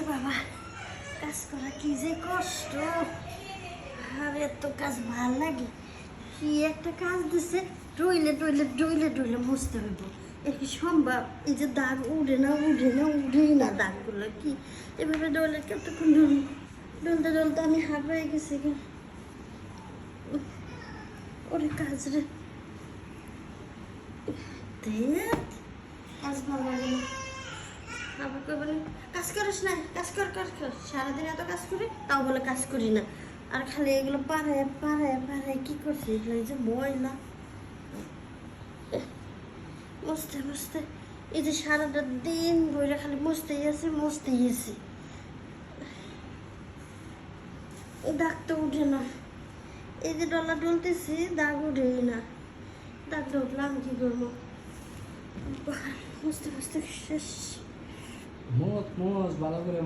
বাবা কাজ করা কি যে কষ্ট, আর এত কাজ ভাল লাগে। কি একটা কাজ দিছে, ডইলে ডইলে ডইলে ডইলে মুছতে হইব। এ কি সম্ভব? এই যে দাগ উড়ে না উড়ে না উড়েই না দাগগুলো, কি এভাবে ডইলে কতক্ষণ ডলতে ডলতে আমি হাঁপাই গেছি। ওরে কাজ রে, কাজ ভালো লাগে না। আবার কেউ বলে কাজ করিস না, কাজ কর কাজ কর। সারাদিন এত কাজ করি, তাও বলে কাজ করি না। আর খালি এগুলো পাড়ায় পাড়ায় পাড়ায় কি করছি, এগুলো এই যে ময়লা মুছতে মুছতে, এই যে সারাটা দিন বইরা খালি মুছতেই আছে মুছতেই আছে, দাগ তো উঠে না। এই যে ডলা ডলতেছি দাগ উঠেই না, দাগটা উঠলে আমি কি করবো? মুছতে মুছতে শেষ। ভালো করে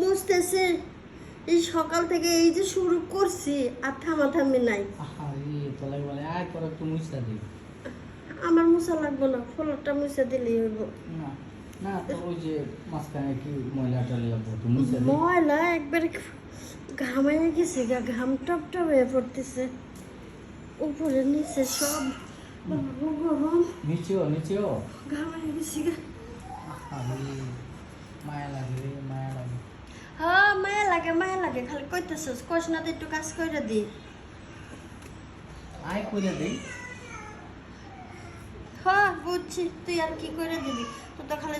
মুছতেছে এই সকাল থেকে, এই যে শুরু করছি আর থামাথামি নাই। আমার মুছা লাগবো না, ফ্লোরটা মুছে দিলেই হইব। না তো ওই যে মাঝখানে কি ময়লা টয়লা তো মুছে দে। ময়লা একবারে ঘামাইয়া গেছে গা, ঘাম টপ টপ হয়ে পড়তেছে উপরে নিচে সব। গরম নিচেও ঘামাইয়া গেছি গা। মায়া লাগে হ্যাঁ মায়া লাগে খালি কইতেছিস, কইস না তো একটু কাজ করে দি। আয় কইরা দেই। হ্যাঁ বুঝছি, তুই আর কি করে দিবি, তো তো খালি